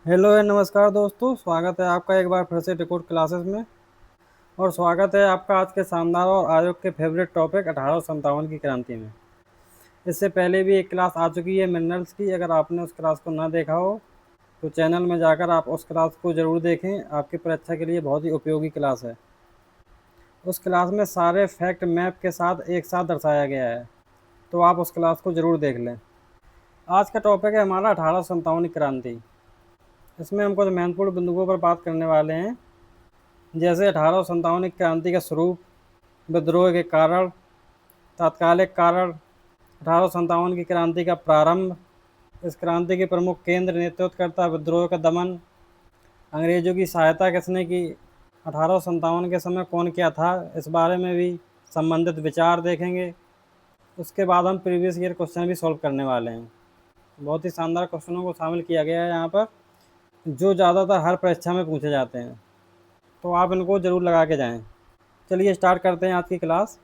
Hello and नमस्कार दोस्तों, स्वागत है आपका एक बार फिर से डिकोड क्लासेस में। और स्वागत है आपका आज के शानदार और आयोग के फेवरेट टॉपिक 1857 की क्रांति में। इससे पहले भी एक क्लास आ चुकी है मिनरल्स की। अगर आपने उस क्लास को ना देखा हो तो चैनल में जाकर आप उस क्लास को ज़रूर देखें, आपकी परीक्षा के लिए बहुत ही उपयोगी क्लास है। उस क्लास में सारे फैक्ट मैप के साथ एक साथ दर्शाया गया है, तो आप उस क्लास को ज़रूर देख लें। आज का टॉपिक है हमारा 1857 की क्रांति। इसमें हम कुछ महत्वपूर्ण बिंदुओं पर बात करने वाले हैं, जैसे 1857 की क्रांति का स्वरूप, विद्रोह के कारण, तात्कालिक कारण, 1857 की क्रांति का प्रारंभ, इस क्रांति के प्रमुख केंद्र, नेतृत्वकर्ता, विद्रोह का दमन, अंग्रेजों की सहायता किसने की, 1857 के समय कौन क्या था, इस बारे में भी संबंधित विचार देखेंगे। उसके बाद हम प्रीवियस ईयर क्वेश्चन भी सॉल्व करने वाले हैं। बहुत ही शानदार क्वेश्चनों को शामिल किया गया है यहाँ पर, जो ज़्यादातर हर परीक्षा में पूछे जाते हैं, तो आप इनको ज़रूर लगा के जाएं। चलिए स्टार्ट करते हैं आज की क्लास।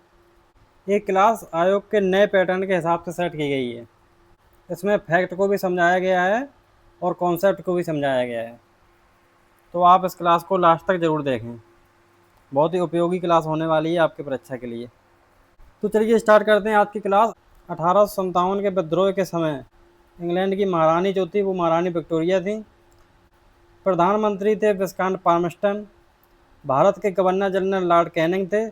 ये क्लास आयोग के नए पैटर्न के हिसाब से सेट की गई है। इसमें फैक्ट को भी समझाया गया है और कॉन्सेप्ट को भी समझाया गया है, तो आप इस क्लास को लास्ट तक ज़रूर देखें। बहुत ही उपयोगी क्लास होने वाली है आपकी परीक्षा के लिए। तो चलिए स्टार्ट करते हैं आज की क्लास। 1857 के विद्रोह के समय इंग्लैंड की महारानी जो थी वो महारानी विक्टोरिया थी। प्रधानमंत्री थे विस्काउंट पाल्मस्टन। भारत के गवर्नर जनरल लॉर्ड कैनिंग थे,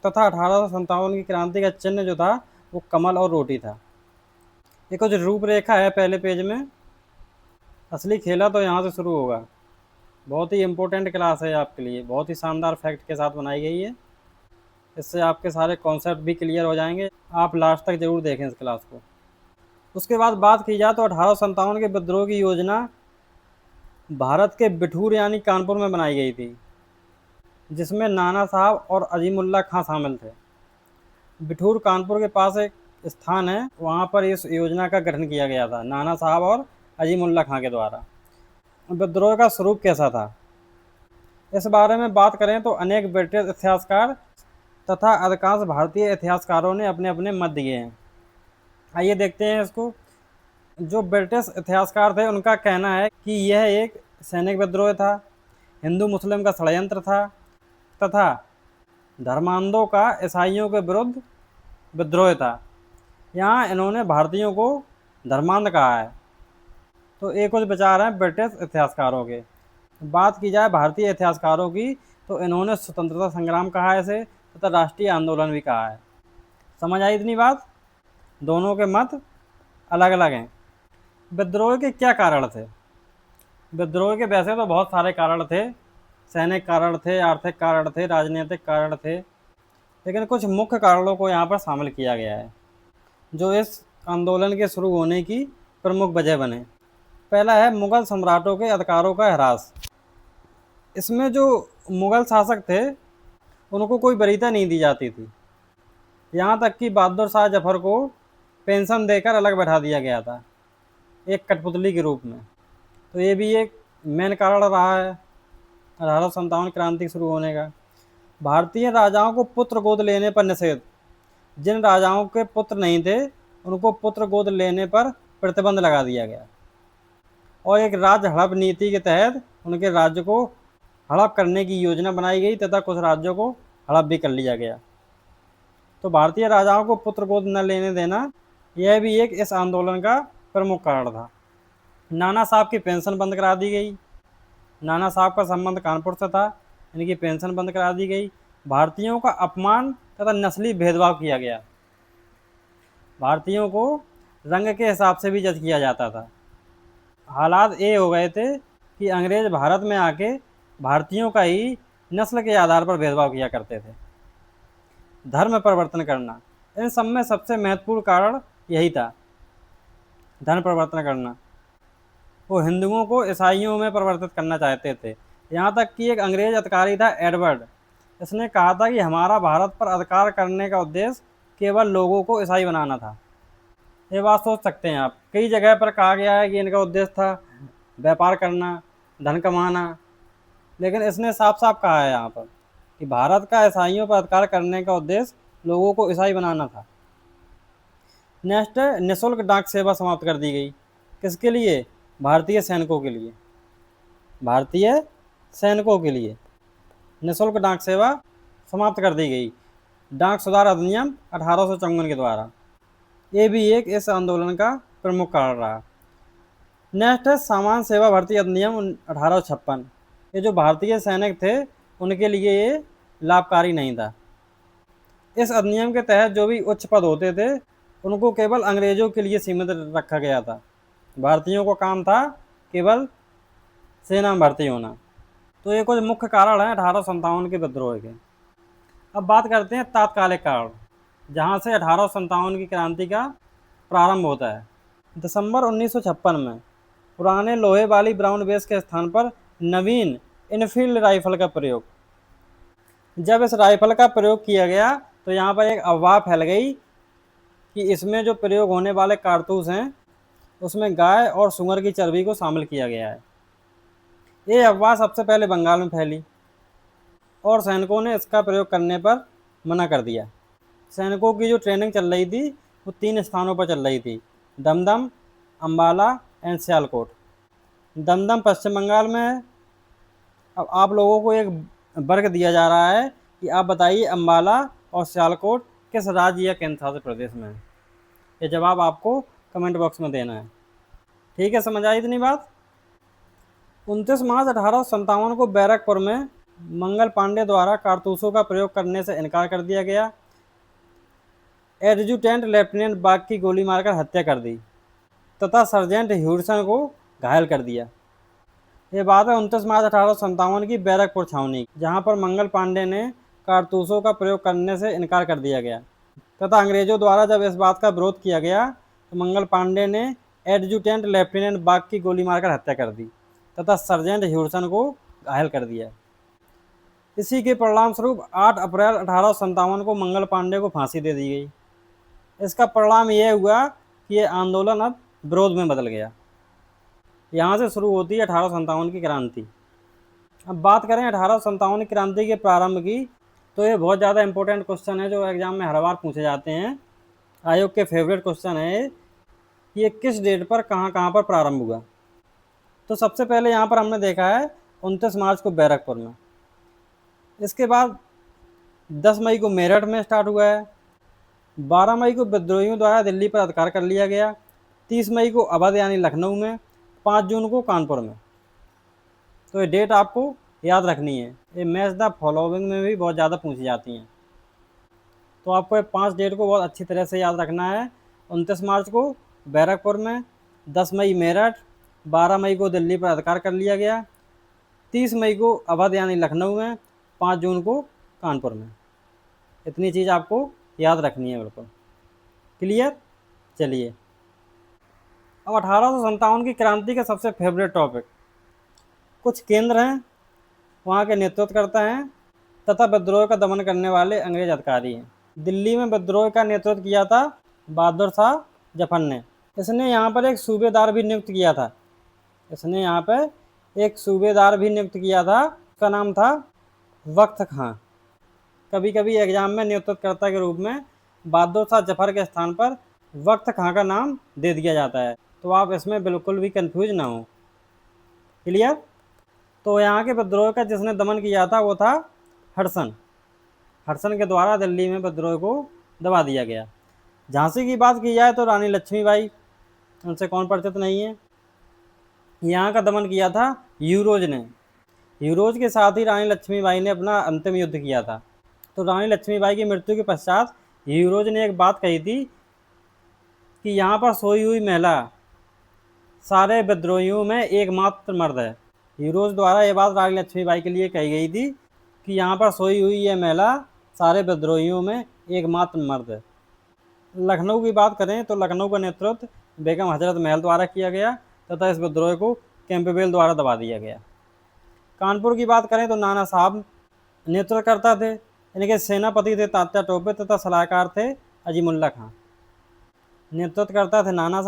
तथा 1857 की क्रांति का चिन्ह जो था वो कमल और रोटी था। ये कुछ रूपरेखा है पहले पेज में। असली खेला तो यहाँ से शुरू होगा। बहुत ही इम्पोर्टेंट क्लास है आपके लिए, बहुत ही शानदार फैक्ट के साथ बनाई गई है। इससे आपके सारे कॉन्सेप्ट भी क्लियर हो जाएंगे। आप लास्ट तक जरूर देखें इस क्लास को। उसके बाद बात की जाए तो 1857 के विद्रोह की योजना भारत के बिठूर यानी कानपुर में बनाई गई थी, जिसमें नाना साहब और अजीमुल्ला खां शामिल थे। बिठूर कानपुर के पास एक स्थान है, वहाँ पर इस योजना का गठन किया गया था नाना साहब और अजीमुल्ला खां के द्वारा। विद्रोह का स्वरूप कैसा था, इस बारे में बात करें तो अनेक ब्रिटिश इतिहासकार तथा अधिकांश भारतीय इतिहासकारों ने अपने अपने मत दिए हैं। आइए देखते हैं इसको। जो ब्रिटिश इतिहासकार थे उनका कहना है कि यह एक सैनिक विद्रोह था, हिंदू मुस्लिम का षड्यंत्र था, तथा धर्मांधों का ईसाइयों के विरुद्ध विद्रोह था। यहाँ इन्होंने भारतीयों को धर्मांध कहा है। तो ये कुछ विचार हैं ब्रिटिश इतिहासकारों के। बात की जाए भारतीय इतिहासकारों की तो इन्होंने स्वतंत्रता संग्राम कहा है इसे, तथा राष्ट्रीय आंदोलन भी कहा है। समझ आई इतनी बात? दोनों के मत अलग अलग हैं। विद्रोह के क्या कारण थे? विद्रोह के वैसे तो बहुत सारे कारण थे। सैनिक कारण थे, आर्थिक कारण थे, राजनीतिक कारण थे, लेकिन कुछ मुख्य कारणों को यहाँ पर शामिल किया गया है जो इस आंदोलन के शुरू होने की प्रमुख वजह बने। पहला है मुगल सम्राटों के अधिकारों का ह्रास। इसमें जो मुगल शासक थे उनको कोई वरीयता नहीं दी जाती थी। यहाँ तक कि बहादुर शाह जफर को पेंशन देकर अलग बैठा दिया गया था, एक कठपुतली के रूप में। तो ये भी एक मेन कारण रहा है 1857 क्रांति शुरू होने का। भारतीय राजाओं को पुत्र गोद लेने पर निषेध। जिन राजाओं के पुत्र नहीं थे उनको पुत्र गोद लेने पर प्रतिबंध लगा दिया गया, और एक राज्य हड़प नीति के तहत उनके राज्य को हड़प करने की योजना बनाई गई, तथा कुछ राज्यों को हड़प भी कर लिया गया। तो भारतीय राजाओं को पुत्र गोद न लेने देना, यह भी एक इस आंदोलन का प्रमुख कारण था। नाना साहब की पेंशन बंद करा दी गई। नाना साहब का संबंध कानपुर से था, इनकी पेंशन बंद करा दी गई। भारतीयों का अपमान तथा नस्ली भेदभाव किया गया। भारतीयों को रंग के हिसाब से भी जज किया जाता था। हालात ये हो गए थे कि अंग्रेज भारत में आके भारतीयों का ही नस्ल के आधार पर भेदभाव किया करते थे। धर्म परिवर्तन करना, इन सब में सबसे महत्वपूर्ण कारण यही था, धर्म परिवर्तन करना। वो हिंदुओं को ईसाइयों में परिवर्तित करना चाहते थे। यहाँ तक कि एक अंग्रेज अधिकारी था एडवर्ड, इसने कहा था कि हमारा भारत पर अधिकार करने का उद्देश्य केवल लोगों को ईसाई बनाना था। ये बात सोच सकते हैं आप, कई जगह पर कहा गया है कि इनका उद्देश्य था व्यापार करना, धन कमाना, लेकिन इसने साफ साफ कहा है यहाँ पर कि भारत का ईसाइयों पर अधिकार करने का उद्देश्य लोगों को ईसाई बनाना था। नेक्स्ट है निःशुल्क डाक सेवा समाप्त कर दी गई। किसके लिए? भारतीय सैनिकों के लिए। भारतीय सैनिकों के लिए निःशुल्क डाक सेवा समाप्त कर दी गई, डाक सुधार अधिनियम 1854 के द्वारा। ये भी एक इस आंदोलन का प्रमुख कारण रहा। नेक्स्ट है सामान्य सेवा भर्ती अधिनियम 1856। ये जो भारतीय सैनिक थे उनके लिए ये लाभकारी नहीं था। इस अधिनियम के तहत जो भी उच्च पद होते थे उनको केवल अंग्रेजों के लिए सीमित रखा गया था। भारतीयों को काम था केवल सेना में भर्ती होना। तो ये कुछ मुख्य कारण हैं 1857 के विद्रोह के। अब बात करते हैं तात्कालिक कारण, जहाँ से 1857 की क्रांति का प्रारंभ होता है। दिसंबर 1956 में पुराने लोहे वाली ब्राउन बेस के स्थान पर नवीन इनफील्ड राइफल का प्रयोग। जब इस राइफल का प्रयोग किया गया तो यहाँ पर एक अफवाह फैल गई कि इसमें जो प्रयोग होने वाले कारतूस हैं उसमें गाय और सूअर की चर्बी को शामिल किया गया है। ये अफवाह सबसे पहले बंगाल में फैली और सैनिकों ने इसका प्रयोग करने पर मना कर दिया। सैनिकों की जो ट्रेनिंग चल रही थी वो 3 स्थानों पर चल रही थी, दमदम, अम्बाला एंड सियालकोट। दमदम पश्चिम बंगाल में है। अब आप लोगों को एक वर्ग दिया जा रहा है कि आप बताइए अम्बाला और सियालकोट किस राज्य या केंद्र शासित प्रदेश में है। ये जवाब आपको कमेंट बॉक्स में देना है। ठीक है, समझ आई इतनी बात। 29 मार्च 1857 को बैरकपुर में मंगल पांडे द्वारा कारतूसों का प्रयोग करने से इनकार कर दिया गया। एडजुटेंट लेफ्टिनेंट बाग की गोली मारकर हत्या कर दी तथा सर्जेंट ह्यूडसन को घायल कर दिया। ये बात है 29 मार्च 1857 की बैरकपुर छावनी, जहां पर मंगल पांडे ने कारतूसों का प्रयोग करने से इनकार कर दिया गया तथा अंग्रेजों द्वारा जब इस बात का विरोध किया गया तो मंगल पांडे ने एडजुटेंट लेफ्टिनेंट बाग की गोली मारकर हत्या कर दी तथा सर्जेंट ह्यूडसन को घायल कर दिया। इसी के परिणाम स्वरूप 8 अप्रैल 1857 को मंगल पांडे को फांसी दे दी गई। इसका परिणाम यह हुआ कि ये आंदोलन अब विरोध में बदल गया। यहाँ से शुरू होती है 1857 की क्रांति। अब बात करें 1857 की क्रांति के प्रारंभ की, तो ये बहुत ज़्यादा इंपॉर्टेंट क्वेश्चन है जो एग्जाम में हर बार पूछे जाते हैं। आयोग के फेवरेट क्वेश्चन है कि ये किस डेट पर कहाँ पर प्रारंभ हुआ। तो सबसे पहले यहाँ पर हमने देखा है 29 मार्च को बैरकपुर में। इसके बाद 10 मई को मेरठ में स्टार्ट हुआ है। 12 मई को विद्रोहियों द्वारा दिल्ली पर अधिकार कर लिया गया। 30 मई को अवध यानी लखनऊ में। 5 जून को कानपुर में। तो ये डेट आपको याद रखनी है। ये मैच द फॉलोइंग में भी बहुत ज़्यादा पूछी जाती हैं, तो आपको ये 5 डेट को बहुत अच्छी तरह से याद रखना है। 29 मार्च को बैरकपुर में, 10 मई मेरठ, 12 मई को दिल्ली पर अधिकार कर लिया गया, 30 मई को अवध यानी लखनऊ में, 5 जून को कानपुर में। इतनी चीज़ आपको याद रखनी है बिल्कुल। क्लियर? चलिए अब 1857 की क्रांति का सबसे फेवरेट टॉपिक, कुछ केंद्र हैं, वहाँ के नेतृत्व करता हैं तथा विद्रोह का दमन करने वाले अंग्रेज अधिकारी हैं। दिल्ली में विद्रोह का नेतृत्व किया था बहादुर शाह जफर ने। इसने यहाँ पर एक सूबेदार भी नियुक्त किया था। उसका नाम था वक्त खां। कभी कभी एग्जाम में नेतृत्वकर्ता के रूप में बहादुर शाह जफर के स्थान पर वक्त खां का नाम दे दिया जाता है, तो आप इसमें बिल्कुल भी कंफ्यूज ना हो। क्लियर? तो यहाँ के विद्रोह का जिसने दमन किया था वो था हडसन के द्वारा दिल्ली में विद्रोह को दबा दिया गया। झांसी की बात की जाए तो रानी लक्ष्मीबाई, उनसे कौन परिचित नहीं है। यहाँ का दमन किया था यूरोज ने। यूरोज के साथ ही रानी लक्ष्मीबाई ने अपना अंतिम युद्ध किया था। तो रानी लक्ष्मीबाई की मृत्यु के पश्चात यूरोज ने एक बात कही थी कि यहाँ पर सोई हुई महिला सारे विद्रोहियों में एकमात्र मर्द है। यूरोज द्वारा ये बात रानी लक्ष्मीबाई के लिए कही गई थी कि यहाँ पर सोई हुई ये महिला सारे विद्रोहियों में एकमात्र मर्द है। लखनऊ की बात करें तो लखनऊ का नेतृत्व बेगम हजरत महल द्वारा किया गया तथा इस विद्रोह को कैंपबेल द्वारा दबा दिया गया। कानपुर की बात करें तो नाना साहब नेतृत्वकर्ता थे। इनके सेनापति थे तात्या टोपे तथा सलाहकार थे अजीमुल्ला खां। नेतृत्वकर्ता थे नाना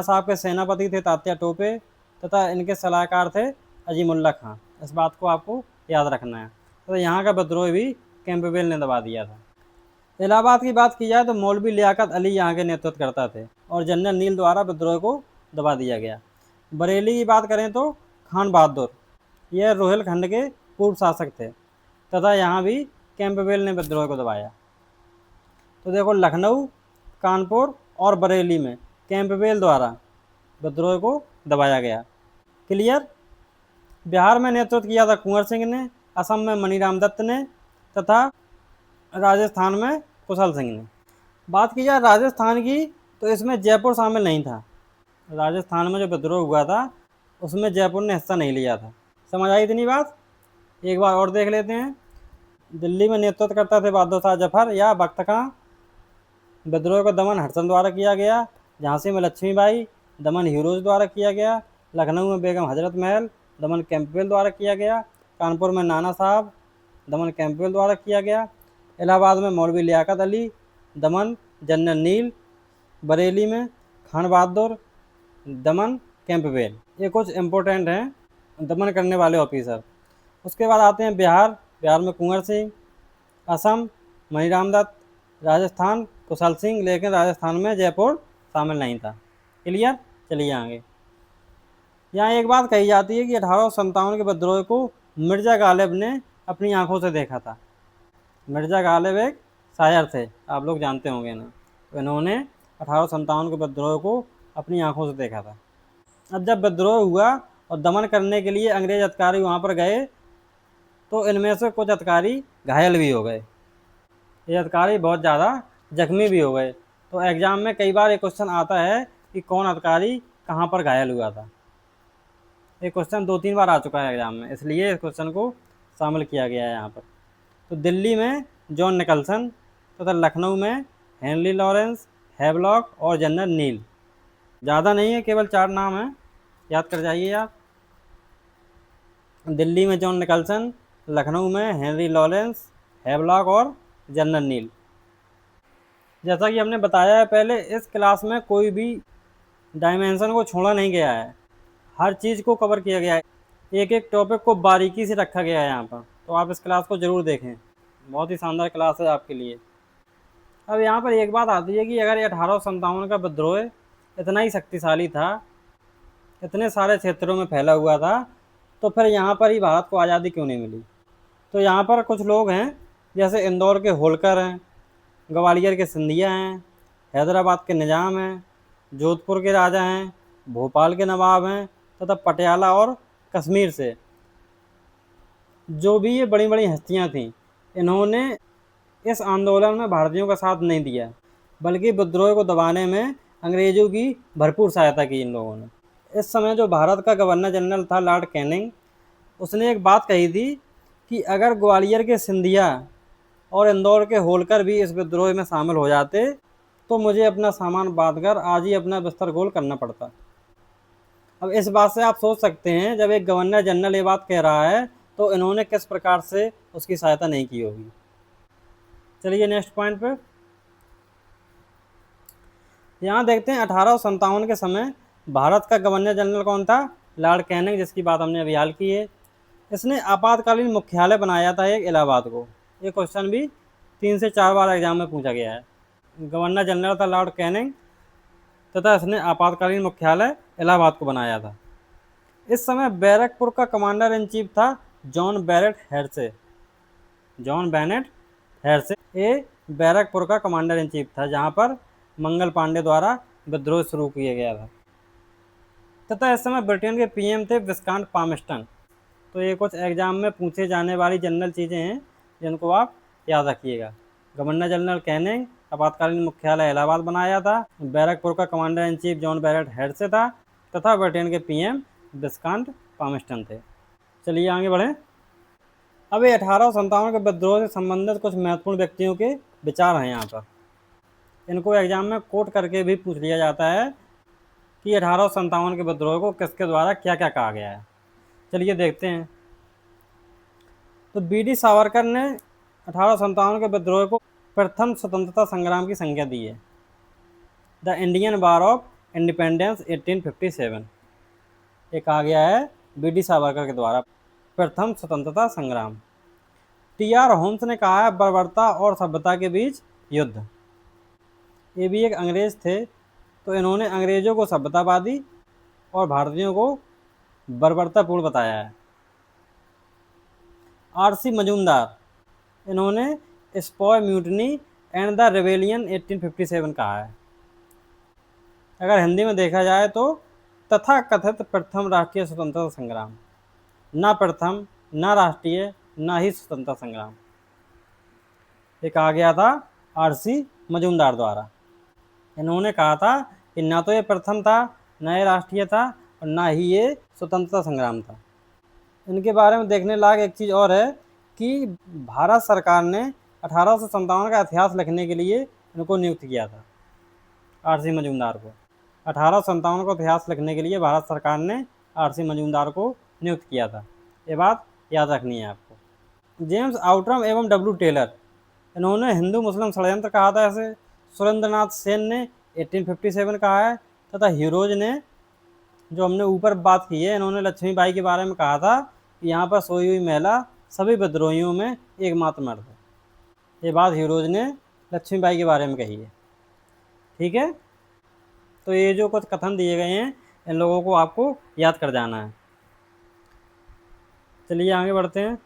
साहब के सेनापति थे तात्या टोपे तथा इनके सलाहकार थे अजीमुल्ला खां। इस बात को आपको याद रखना है। तो यहाँ का विद्रोह भी कैंपबेल ने दबा दिया था। इलाहाबाद की बात की जाए तो मौलवी लियाकत अली यहाँ के नेतृत्व करता थे और जनरल नील द्वारा विद्रोह को दबा दिया गया। बरेली की बात करें तो खान बहादुर, यह रोहिलखंड के पूर्व शासक थे तथा यहाँ भी कैंपबेल ने विद्रोह को दबाया। तो देखो, लखनऊ, कानपुर और बरेली में कैंपबेल द्वारा विद्रोह को दबाया गया। क्लियर। बिहार में नेतृत्व किया था कुंवर सिंह ने, असम में मनीराम दत्त ने तथा राजस्थान में कुशल सिंह ने। बात की जाए राजस्थान की, तो इसमें जयपुर शामिल नहीं था। राजस्थान में जो विद्रोह हुआ था उसमें जयपुर ने हिस्सा नहीं लिया था। समझ आई इतनी बात? एक बार और देख लेते हैं। दिल्ली में नेतृत्व करता थे बहादुर शाह जफर या बख्त खां। विद्रोह का दमन हडसन द्वारा किया गया। झांसी में लक्ष्मीबाई, दमन हीरोज द्वारा किया गया। लखनऊ में बेगम हजरत महल, दमन कैंपबेल द्वारा किया गया। कानपुर में नाना साहब, दमन कैंपबेल द्वारा किया गया। इलाहाबाद में मौलवी लियाकत अली, दमन जनरल नील। बरेली में खान बहादुर, दमन कैंपबेल। ये कुछ इम्पोर्टेंट हैं दमन करने वाले ऑफिसर। उसके बाद आते हैं बिहार। बिहार में कुंवर सिंह, असम मनीराम दत्त, राजस्थान कुशल सिंह, लेकिन राजस्थान में जयपुर शामिल नहीं था। क्लियर। चलिए आगे। यहाँ एक बात कही जाती है कि 1857 के विद्रोह को मिर्जा गालिब ने अपनी आंखों से देखा था। मिर्जा गालिब एक शायर थे, आप लोग जानते होंगे ना। तो इन्होंने 1857 के विद्रोह को अपनी आंखों से देखा था। अब जब विद्रोह हुआ और दमन करने के लिए अंग्रेज अधिकारी वहाँ पर गए, तो इनमें से कुछ अधिकारी घायल भी हो गए। ये अधिकारी बहुत ज़्यादा जख्मी भी हो गए। तो एग्ज़ाम में कई बार ये क्वेश्चन आता है कि कौन अधिकारी कहाँ पर घायल हुआ था। ये क्वेश्चन 2-3 बार आ चुका है एग्ज़ाम में, इसलिए इस क्वेश्चन को शामिल किया गया है यहाँ पर। तो दिल्ली में जॉन निकलसन तथा लखनऊ में हेनरी लॉरेंस, हैवलॉक और जनरल नील। ज़्यादा नहीं है, केवल 4 नाम हैं, याद कर जाइए आप। दिल्ली में जॉन निकलसन, लखनऊ में हेनरी लॉरेंस, हैवलॉक और जनरल नील। जैसा कि हमने बताया है पहले, इस क्लास में कोई भी डायमेंशन को छोड़ा नहीं गया है, हर चीज़ को कवर किया गया है। एक एक टॉपिक को बारीकी से रखा गया है यहाँ पर। तो आप इस क्लास को ज़रूर देखें, बहुत ही शानदार क्लास है आपके लिए। अब यहाँ पर एक बात आती है कि अगर ये 1857 का विद्रोह इतना ही शक्तिशाली था, इतने सारे क्षेत्रों में फैला हुआ था, तो फिर यहाँ पर ही भारत को आज़ादी क्यों नहीं मिली? तो यहाँ पर कुछ लोग हैं, जैसे इंदौर के होलकर हैं, ग्वालियर के सिंधिया हैं, हैदराबाद के निज़ाम हैं, जोधपुर के राजा हैं, भोपाल के नवाब हैं तथा पटियाला और कश्मीर से जो भी ये बड़ी बड़ी हस्तियाँ थीं, इन्होंने इस आंदोलन में भारतीयों का साथ नहीं दिया, बल्कि विद्रोह को दबाने में अंग्रेज़ों की भरपूर सहायता की इन लोगों ने। इस समय जो भारत का गवर्नर जनरल था लॉर्ड कैनिंग, उसने एक बात कही थी कि अगर ग्वालियर के सिंधिया और इंदौर के होलकर भी इस विद्रोह में शामिल हो जाते तो मुझे अपना सामान बांधकर आज ही अपना बिस्तर गोल करना पड़ता। अब इस बात से आप सोच सकते हैं, जब एक गवर्नर जनरल ये बात कह रहा है तो इन्होंने किस प्रकार से उसकी सहायता नहीं की होगी। चलिए नेक्स्ट पॉइंट पे यहाँ देखते हैं। 1857 के समय भारत का गवर्नर जनरल कौन था? लॉर्ड कैनिंग, जिसकी बात हमने अभी हाल की है। इसने आपातकालीन मुख्यालय बनाया था एक इलाहाबाद को। ये क्वेश्चन भी 3 से 4 बार एग्जाम में पूछा गया है। गवर्नर जनरल था लॉर्ड कैनिंग तथा इसने आपातकालीन मुख्यालय इलाहाबाद को बनाया था। इस समय बैरकपुर का कमांडर इन चीफ था जॉन बेनेट हेर्से। जॉन बेनेट हेर्से ये बैरकपुर का कमांडर इन चीफ था, जहाँ पर मंगल पांडे द्वारा विद्रोह शुरू किया गया था। तथा इस समय ब्रिटेन के पीएम थे विस्काउंट पामस्टन। तो ये कुछ एग्जाम में पूछे जाने वाली जनरल चीज़ें हैं जिनको आप याद रखिएगा। गवर्नर जनरल कैनिंग, आपातकालीन मुख्यालय इलाहाबाद बनाया था, बैरकपुर का commander in chief John Bennet Hearsey था तथा ब्रिटेन के पीएम विस्काउंट पामस्टन थे। चलिए आगे बढ़ें। अब ये 1857 के विद्रोह से संबंधित कुछ महत्वपूर्ण व्यक्तियों के विचार हैं यहाँ पर। इनको एग्जाम में कोट करके भी पूछ लिया जाता है कि 1857 के विद्रोह को किसके द्वारा क्या क्या कहा गया है। चलिए देखते हैं। तो बी.डी. सावरकर ने 1857 के विद्रोह को प्रथम स्वतंत्रता संग्राम की संज्ञा दी है, the Indian war of independence 1857। ये कहा गया है बी.डी. सावरकर के द्वारा प्रथम स्वतंत्रता संग्राम। टी.आर. होम्स ने कहा है बर्बरता और सभ्यता के बीच युद्ध। ये भी एक अंग्रेज थे, तो इन्होंने अंग्रेज़ों को सभ्यतावादी और भारतीयों को बर्बरतापूर्ण बताया है। आरसी मजूमदार, इन्होंने स्पॉय म्यूटनी एंड द रेबेलियन 1857 कहा है। अगर हिंदी में देखा जाए तो तथा कथित प्रथम राष्ट्रीय स्वतंत्रता संग्राम, ना प्रथम, ना राष्ट्रीय, ना ही स्वतंत्रता संग्राम, ये कहा गया था आरसी मजूमदार द्वारा। इन्होंने कहा था कि ना तो ये प्रथम था, ना ये राष्ट्रीय था, और ना ही ये स्वतंत्रता संग्राम था। इनके बारे में देखने लायक एक चीज़ और है कि भारत सरकार ने 1857 का इतिहास लिखने के लिए इनको नियुक्त किया था, आरसी मजूमदार को। 1857 को इतिहास लिखने के लिए भारत सरकार ने आरसी मजूमदार को नियुक्त किया था, ये बात याद रखनी है आपको। जेम्स आउटरम एवं डब्ल्यू टेलर, इन्होंने हिंदू मुस्लिम षड्यंत्र कहा था ऐसे। सुरेंद्रनाथ सेन ने 1857 कहा है, तथा हीरोज ने, जो हमने ऊपर बात की है, इन्होंने लक्ष्मीबाई के बारे में कहा था कि यहाँ पर सोई हुई महिला सभी विद्रोहियों में एकमात्र मर्द है। ये बात हीरोज ने लक्ष्मीबाई के बारे में कही है। ठीक है, तो ये जो कुछ कथन दिए गए हैं इन लोगों को आपको याद कर जाना है। चलिए आगे बढ़ते हैं।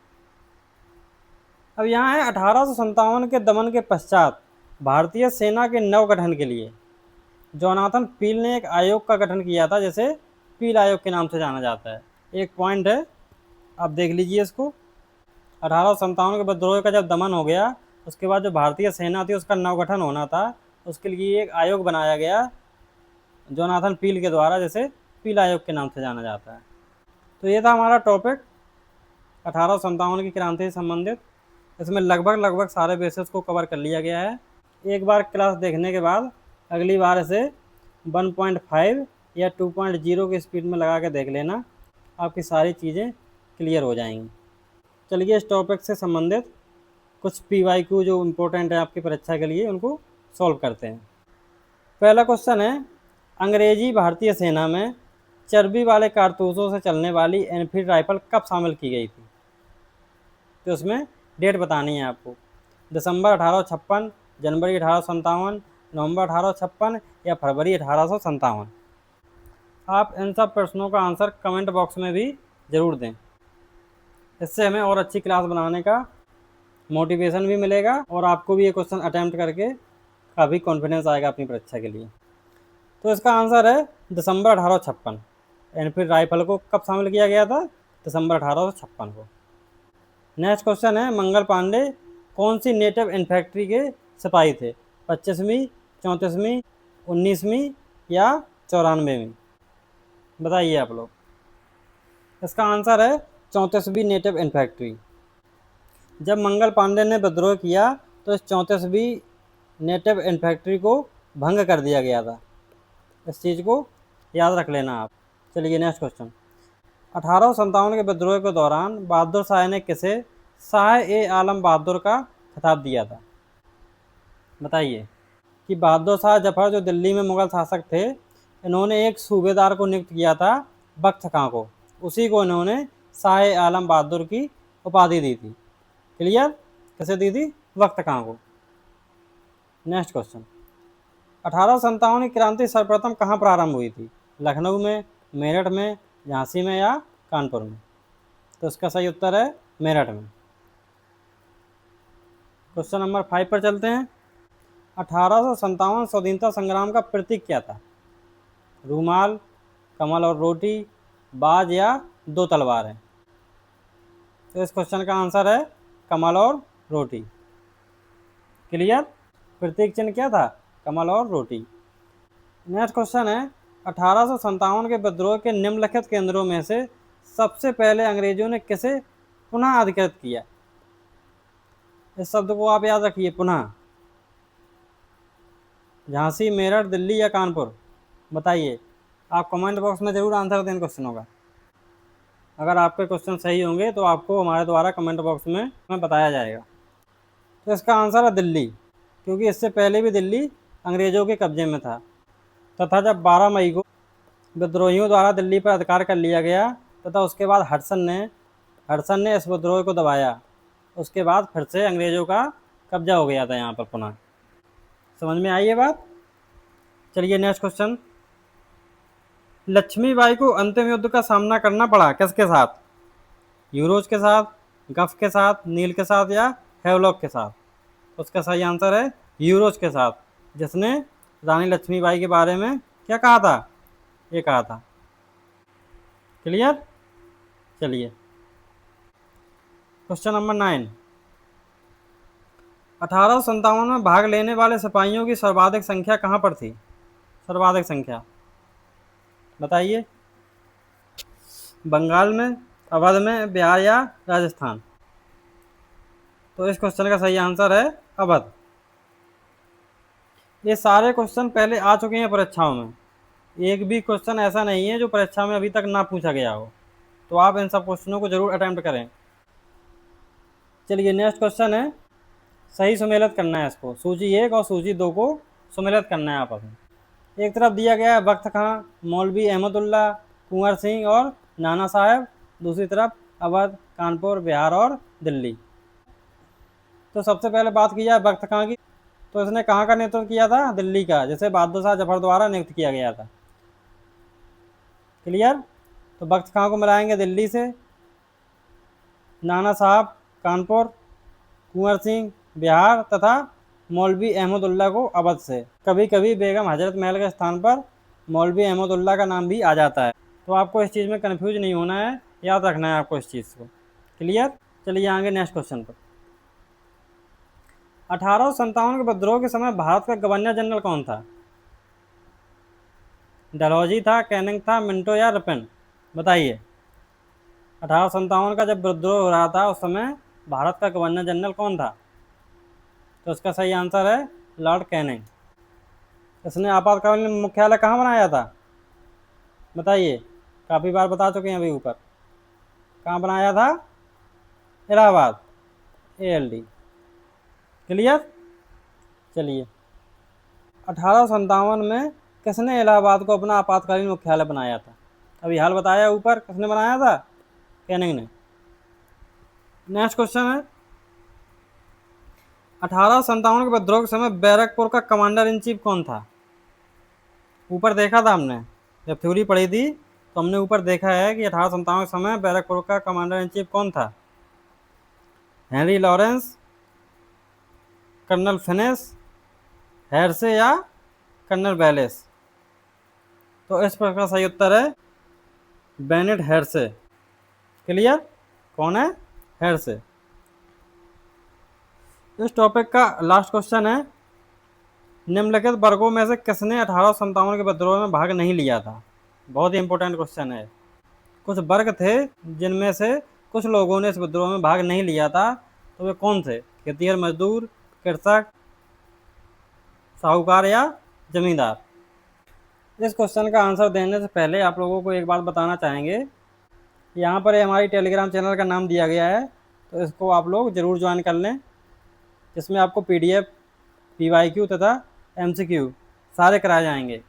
अब यहाँ है 1857 के दमन के पश्चात भारतीय सेना के नव गठन के लिए जोनाथन पील ने एक आयोग का गठन किया था, जैसे पील आयोग के नाम से जाना जाता है। एक पॉइंट है, आप देख लीजिए इसको। 1857 के विद्रोह का जब दमन हो गया, उसके बाद जो भारतीय सेना थी उसका नवगठन होना था, उसके लिए एक आयोग बनाया गया जोनाथन पील के द्वारा, जैसे पील आयोग के नाम से जाना जाता है। तो ये था हमारा टॉपिक 1857 की क्रांति से संबंधित। इसमें लगभग सारे बेसिस को कवर कर लिया गया है। एक बार क्लास देखने के बाद अगली बार इसे 1.5 या 2.0 की स्पीड में लगा के देख लेना, आपकी सारी चीज़ें क्लियर हो जाएंगी। चलिए इस टॉपिक से संबंधित कुछ PYQ जो इम्पोर्टेंट है आपकी परीक्षा के लिए, उनको सॉल्व करते हैं। पहला क्वेश्चन है, अंग्रेजी भारतीय सेना में चर्बी वाले कारतूसों से चलने वाली एनफील्ड राइफल कब शामिल की गई थी? तो उसमें डेट बतानी है आपको। दिसंबर 1856, जनवरी 1857, नवंबर 1856 या फरवरी 1857। आप इन सब प्रश्नों का आंसर कमेंट बॉक्स में भी ज़रूर दें। इससे हमें और अच्छी क्लास बनाने का मोटिवेशन भी मिलेगा और आपको भी ये क्वेश्चन अटैम्प्ट करके काफ़ी कॉन्फिडेंस आएगा अपनी परीक्षा के लिए। तो इसका आंसर है दिसंबर 1856। एनफील्ड राइफल को कब शामिल किया गया था? दिसंबर 1856 को। नेक्स्ट क्वेश्चन है, मंगल पांडे कौन सी नेटिव इन्फैंट्री के सिपाही थे? 25वीं, 34वीं, 19वीं या 94वीं? बताइए आप लोग। इसका आंसर है 34वीं नेटिव इन्फैंट्री। जब मंगल पांडे ने विद्रोह किया तो इस 34वीं नेटिव इन्फैंट्री को भंग कर दिया गया था। इस चीज़ को याद रख लेना आप। चलिए नेक्स्ट क्वेश्चन। 1857 के विद्रोह के दौरान बहादुर शाह ने किसे शाह-ए-आलम बहादुर का खिताब दिया था? बताइए कि बहादुर शाह जफर जो दिल्ली में मुगल शासक थे, इन्होंने एक सूबेदार को नियुक्त किया था बख्त खां को, उसी को इन्होंने शाह-ए-आलम बहादुर की उपाधि दी थी। क्लियर? किसे दी थी? बख्त खां को। Next question. 1857 की क्रांति सर्वप्रथम कहाँ प्रारंभ हुई थी? लखनऊ में, मेरठ में, झांसी में या कानपुर में? तो इसका सही उत्तर है मेरठ में। क्वेश्चन नंबर 5 पर चलते हैं। 1857 स्वाधीनता संग्राम का प्रतीक क्या था? रूमाल, कमल और रोटी, बाज या दो तलवारें? तो इस क्वेश्चन का आंसर है कमल और रोटी। क्लियर? प्रतीक चिन्ह क्या था? कमल और रोटी। नेक्स्ट क्वेश्चन है, 1857 के विद्रोह के निम्नलिखित केंद्रों में से सबसे पहले अंग्रेजों ने किसे पुनः अधिकृत किया? इस शब्द को आप याद रखिए, पुनः। झांसी, मेरठ, दिल्ली या कानपुर? बताइए। आप कमेंट बॉक्स में जरूर आंसर दें इन क्वेश्चनों का। अगर आपके क्वेश्चन सही होंगे तो आपको हमारे द्वारा कमेंट बॉक्स में बताया जाएगा। तो इसका आंसर है दिल्ली, क्योंकि इससे पहले भी दिल्ली अंग्रेजों के कब्जे में था, तथा जब 12 मई को विद्रोहियों द्वारा दिल्ली पर अधिकार कर लिया गया तथा उसके बाद हडसन ने इस विद्रोह को दबाया, उसके बाद फिर से अंग्रेजों का कब्जा हो गया था यहाँ पर पुनः। समझ में आई ये बात? चलिए नेक्स्ट क्वेश्चन। लक्ष्मीबाई को अंतिम युद्ध का सामना करना पड़ा किसके साथ? यूरोज के साथ, गफ के साथ, नील के साथ या हेवलॉक के साथ? उसका सही आंसर है यूरोज के साथ, जिसने रानी लक्ष्मीबाई के बारे में क्या कहा था? ये कहा था। क्लियर? चलिए क्वेश्चन नंबर 9। 1857 में भाग लेने वाले सिपाहियों की सर्वाधिक संख्या कहाँ पर थी? सर्वाधिक संख्या बताइए। बंगाल में, अवध में, बिहार या राजस्थान? तो इस क्वेश्चन का सही आंसर है अवध। ये सारे क्वेश्चन पहले आ चुके हैं परीक्षाओं में, एक भी क्वेश्चन ऐसा नहीं है जो परीक्षा में अभी तक ना पूछा गया हो, तो आप इन सब क्वेश्चनों को जरूर अटेम्प्ट करें। चलिए नेक्स्ट क्वेश्चन है, सही सुमेलित करना है इसको, सूची 1 और सूची 2 को सुमेलित करना है आपस में। एक तरफ दिया गया है बख्त खां, मौलवी अहमदुल्ला, कुंवर सिंह और नाना साहब, दूसरी तरफ अवध, कानपुर, बिहार और दिल्ली। तो सबसे पहले बात की जाए बख्त खां की, तो इसने कहाँ का नेतृत्व किया था? दिल्ली का, जिसे बहादुर शाह जफर द्वारा नियुक्त किया गया था। क्लियर? तो बख्त खां को मिलाएंगे दिल्ली से, नाना साहब कानपुर, कुंवर सिंह बिहार तथा मौलवी अहमदुल्ला को अवध से। कभी कभी बेगम हजरत महल के स्थान पर मौलवी अहमदुल्ला का नाम भी आ जाता है, तो आपको इस चीज़ में कन्फ्यूज नहीं होना है, याद रखना है आपको इस चीज़ को। क्लियर? चलिए आगे नेक्स्ट क्वेश्चन पर। 1857 के विद्रोह के समय भारत का गवर्नर जनरल कौन था? डलहौजी था, कैनिंग था, मिंटो या रिपन? बताइए। 1857 का जब विद्रोह हो रहा था उस समय भारत का गवर्नर जनरल कौन था? तो इसका सही आंसर है लॉर्ड कैनिंग। इसने आपातकालीन मुख्यालय कहाँ बनाया था? बताइए, काफ़ी बार बता चुके हैं अभी ऊपर। कहाँ बनाया था? इलाहाबाद, ALD। क्लियर? चलिए 1857 में किसने इलाहाबाद को अपना आपातकालीन मुख्यालय बनाया था? अभी हाल बताया ऊपर, किसने बनाया था? कैनिंग ने। नेक्स्ट क्वेश्चन है, 1857 के विद्रोह के समय बैरकपुर का कमांडर इन चीफ कौन था? ऊपर देखा था हमने, जब थ्योरी पढ़ी थी तो हमने ऊपर देखा है कि 1857 के समय बैरकपुर का कमांडर इन चीफ कौन था? Henry Lawrence, colonel finish, hearsay या कर्नल बैलेस? तो इस प्रश्न का सही उत्तर है बेनेट हेरसे। क्लियर? कौन है? हेरसे। इस टॉपिक का लास्ट क्वेश्चन है, निम्नलिखित वर्गों में से किसने 1857 के विद्रोह में भाग नहीं लिया था? बहुत ही इंपॉर्टेंट क्वेश्चन है। कुछ वर्ग थे जिनमें से कुछ लोगों ने इस विद्रोह में भाग नहीं लिया था, तो वे कौन थे? खेतिहर मजदूर, कृषक, साहूकार या जमींदार? इस क्वेश्चन का आंसर देने से पहले आप लोगों को एक बात बताना चाहेंगे, यहाँ पर हमारी टेलीग्राम चैनल का नाम दिया गया है, तो इसको आप लोग ज़रूर ज्वाइन कर लें, जिसमें आपको PDF, PYQ तथा MCQ सारे कराए जाएंगे।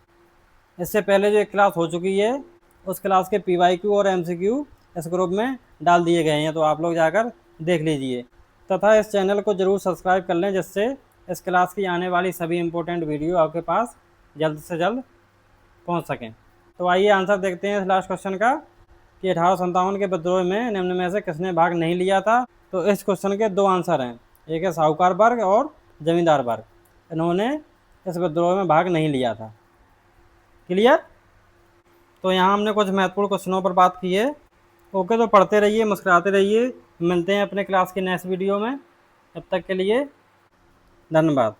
इससे पहले जो एक क्लास हो चुकी है उस क्लास के PYQ और MCQ इस ग्रुप में डाल दिए गए हैं, तो आप लोग जाकर देख लीजिए तथा इस चैनल को ज़रूर सब्सक्राइब कर लें, जिससे इस क्लास की आने वाली सभी इम्पोर्टेंट वीडियो आपके पास जल्द से जल्द पहुंच सकें। तो आइए आंसर देखते हैं इस लास्ट क्वेश्चन का कि 1857 के विद्रोह में निम्न में से किसने भाग नहीं लिया था? तो इस क्वेश्चन के दो आंसर हैं, एक है साहूकार वर्ग और जमींदार वर्ग, इन्होंने इस विद्रोह में भाग नहीं लिया था। क्लियर? तो यहाँ हमने कुछ महत्वपूर्ण क्वेश्चनों पर बात की है। ओके, तो पढ़ते रहिए, मुस्कुराते रहिए। मिलते हैं अपने क्लास के नेक्स्ट वीडियो में, तब तक के लिए धन्यवाद।